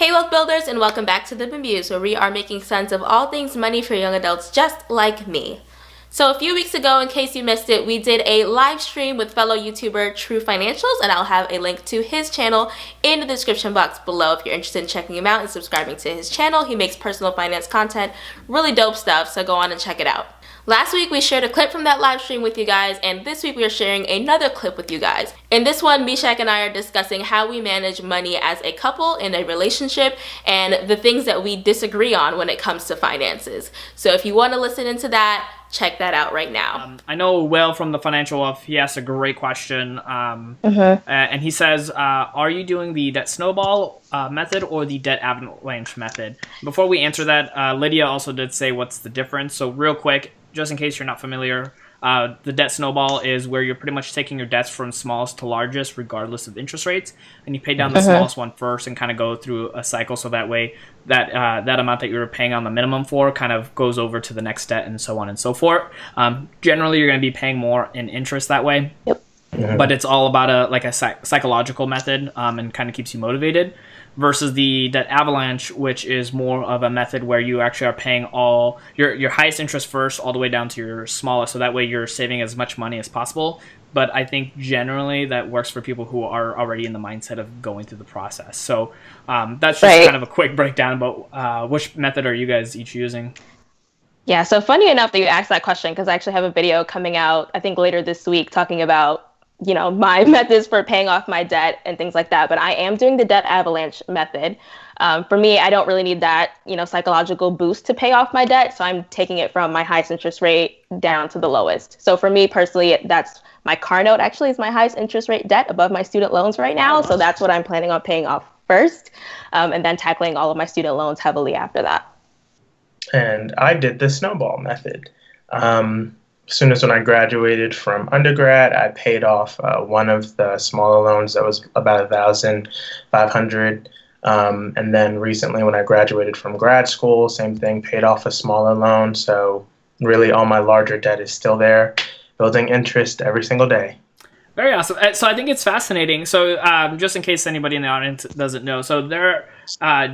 Hey wealth builders, and welcome back to The Muse, where we are making sense of all things money for young adults just like me. So a few weeks ago, in case you missed it, we did a live stream with fellow YouTuber TruFinancials, and I'll have a link to his channel in the description box below if you're interested in checking him out and subscribing to his channel. He makes personal finance content, really dope stuff, so go on and check it out. Last week we shared a clip from that live stream with you guys, and this week we are sharing another clip with you guys. In this one, Meshack and I are discussing how we manage money as a couple in a relationship and the things that we disagree on when it comes to finances. So if you want to listen into that, check that out right now. I know Will from the Financial Wealth, he asked a great question. And he says, are you doing the debt snowball method or the debt avalanche method? Before we answer that, Lydia also did say what's the difference. So real quick, just in case you're not familiar, the debt snowball is where you're pretty much taking your debts from smallest to largest regardless of interest rates, and you pay down the smallest one first and kind of go through a cycle, so that way that that amount that you were paying on the minimum for kind of goes over to the next debt and so on and so forth. Generally, you're going to be paying more in interest that way. Yep. But it's all about a psychological method and kind of keeps you motivated, versus the debt avalanche, which is more of a method where you actually are paying all your highest interest first all the way down to your smallest, so that way you're saving as much money as possible. But I think generally that works for people who are already in the mindset of going through the process. So that's just kind of a quick breakdown about which method are you guys each using? Yeah, so funny enough that you asked that question, because I actually have a video coming out, I think later this week, talking about my methods for paying off my debt and things like that. But I am doing the debt avalanche method. For me, I don't really need that, psychological boost to pay off my debt. So I'm taking it from my highest interest rate down to the lowest. So for me personally, that's my car note actually is my highest interest rate debt above my student loans right now. So that's what I'm planning on paying off first, and then tackling all of my student loans heavily after that. And I did the snowball method. As soon as when I graduated from undergrad, I paid off one of the smaller loans that was about $1,500. And then recently when I graduated from grad school, same thing, paid off a smaller loan. So really all my larger debt is still there, building interest every single day. Very awesome. So I think it's fascinating. So just in case anybody in the audience doesn't know, so they're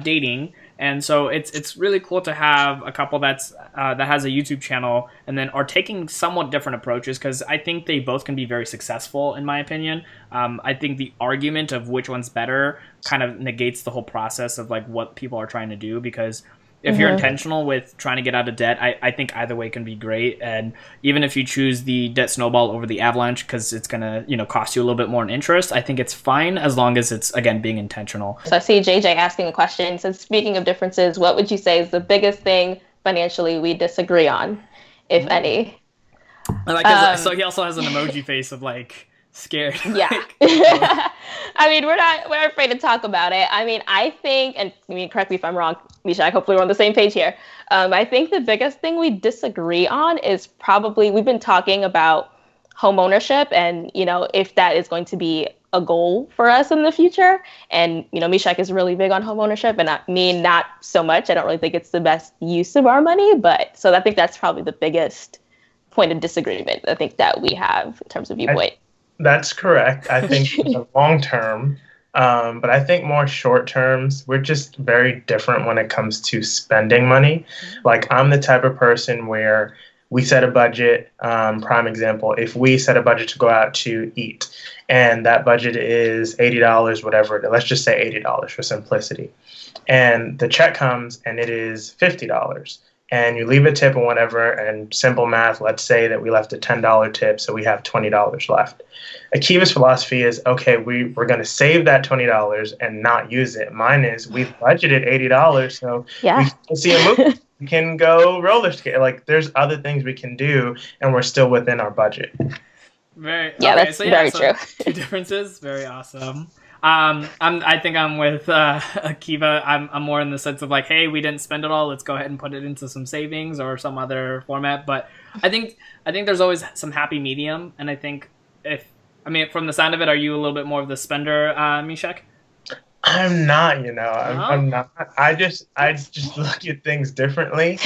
dating. And so it's really cool to have a couple that has a YouTube channel and then are taking somewhat different approaches, because I think they both can be very successful, in my opinion. I think the argument of which one's better kind of negates the whole process of like what people are trying to do, because if you're intentional with trying to get out of debt, I think either way can be great. And even if you choose the debt snowball over the avalanche because it's going to, cost you a little bit more in interest, I think it's fine as long as it's, again, being intentional. So I see JJ asking a question. So speaking of differences, what would you say is the biggest thing financially we disagree on, if any? So he also has an emoji face of like scared. Yeah. I mean, we're afraid to talk about it. I mean, I think, and correct me if I'm wrong, Meshack, hopefully we're on the same page here. I think the biggest thing we disagree on is probably, we've been talking about home ownership and, if that is going to be a goal for us in the future. And, Meshack is really big on home ownership, and not so much. I don't really think it's the best use of our money, so I think that's probably the biggest point of disagreement I think that we have in terms of viewpoint. That's correct. I think in the long term, but I think more short terms, we're just very different when it comes to spending money. Like I'm the type of person where we set a budget. Prime example, if we set a budget to go out to eat and that budget is $80, whatever, let's just say $80 for simplicity. And the check comes and it is $50. And you leave a tip and whatever, and simple math, let's say that we left a $10 tip, so we have $20 left. Akiva's philosophy is, okay, we're going to save that $20 and not use it. Mine is, we budgeted $80, so we can see a movie. We can go roller skate. Like, there's other things we can do, and we're still within our budget. That's very true. Two differences. Very awesome. I think I'm with Akiva. I'm more in the sense of like, hey, we didn't spend it all. Let's go ahead and put it into some savings or some other format. But I think there's always some happy medium. And I think from the sound of it, are you a little bit more of the spender, Meshack? I'm not. I'm not. I just look at things differently.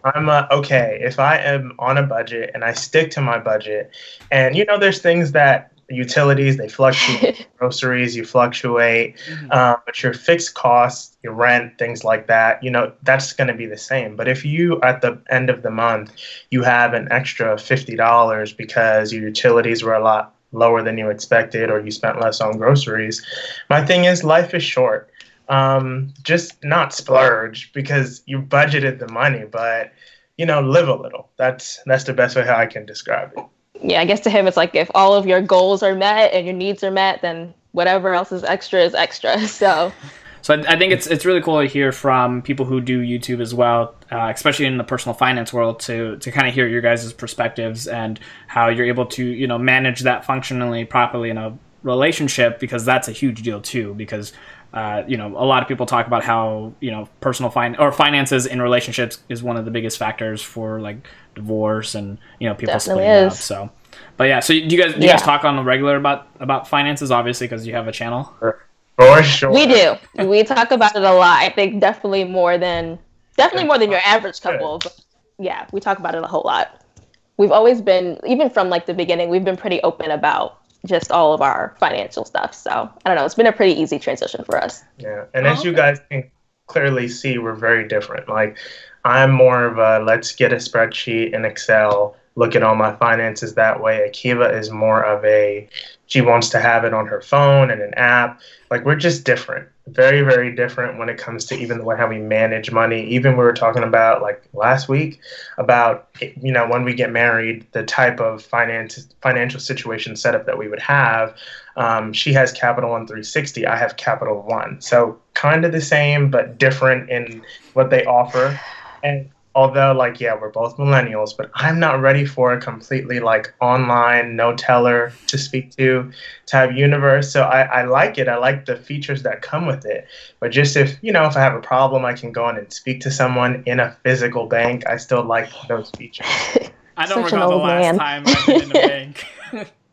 I'm okay. If I am on a budget and I stick to my budget, and there's things that utilities, they fluctuate. Groceries, you fluctuate. But your fixed costs, your rent, things like that, that's going to be the same. But if you, at the end of the month, you have an extra $50 because your utilities were a lot lower than you expected, or you spent less on groceries, my thing is life is short. Just not splurge because you budgeted the money, but live a little. That's the best way how I can describe it. Yeah, I guess to him, it's like if all of your goals are met and your needs are met, then whatever else is extra is extra. So I think it's really cool to hear from people who do YouTube as well, especially in the personal finance world, to kind of hear your guys' perspectives and how you're able to, manage that functionally properly in a relationship, because that's a huge deal too, because a lot of people talk about how, personal finances in relationships is one of the biggest factors for like divorce and, people Definitely splitting is. up. So, but yeah, so do you guys talk on the regular about finances, obviously, because you have a channel? For sure. We do. We talk about it a lot. I think definitely more than your average couple. But yeah, we talk about it a whole lot. We've always been, even from like the beginning, we've been pretty open about just all of our financial stuff. So I don't know, it's been a pretty easy transition for us. Yeah, and as you guys can clearly see, we're very different. Like, I'm more of a let's get a spreadsheet in Excel, look at all my finances that way. Akiva is more of she wants to have it on her phone and an app. Like, we're just different. Very, very different when it comes to even the way how we manage money. Even we were talking about like last week about, when we get married, the type of financial situation setup that we would have. She has Capital One 360. I have Capital One. So kind of the same, but different in what they offer. And although, we're both millennials, but I'm not ready for a completely, online, no teller to speak to type universe. So I like it. I like the features that come with it. But just if I have a problem, I can go in and speak to someone in a physical bank. I still like those features. I don't Such recall the an old last man. time I've been in a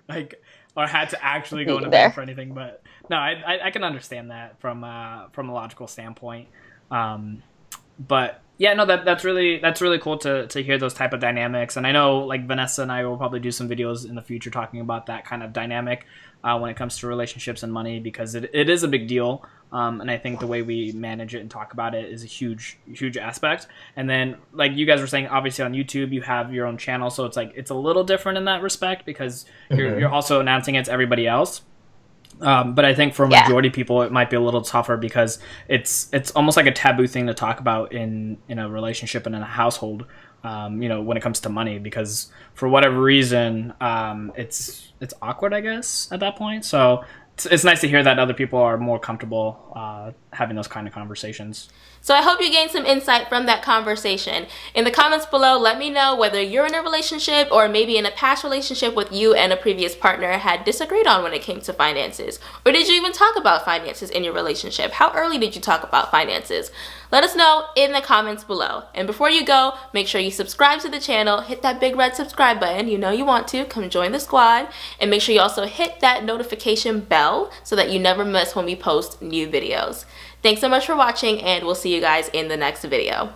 bank, or had to actually go in a bank for anything. But no, I can understand that from a logical standpoint. But yeah, no, that's really cool to hear those type of dynamics. And I know like Vanessa and I will probably do some videos in the future talking about that kind of dynamic when it comes to relationships and money, because it is a big deal. And I think the way we manage it and talk about it is a huge aspect. And then like you guys were saying, obviously on YouTube, you have your own channel. So it's a little different in that respect, because you're also announcing it to everybody else. But I think for a majority of people, it might be a little tougher because it's almost like a taboo thing to talk about in a relationship and in a household, when it comes to money, because for whatever reason, it's awkward, I guess, at that point. So it's nice to hear that other people are more comfortable having those kind of conversations. So I hope you gained some insight from that conversation. In the comments below, let me know whether you're in a relationship or maybe in a past relationship with you and a previous partner had disagreed on when it came to finances. Or did you even talk about finances in your relationship? How early did you talk about finances? Let us know in the comments below. And before you go, make sure you subscribe to the channel, hit that big red subscribe button. You know you want to, come join the squad. And make sure you also hit that notification bell so that you never miss when we post new videos. Thanks so much for watching, and we'll see you guys in the next video.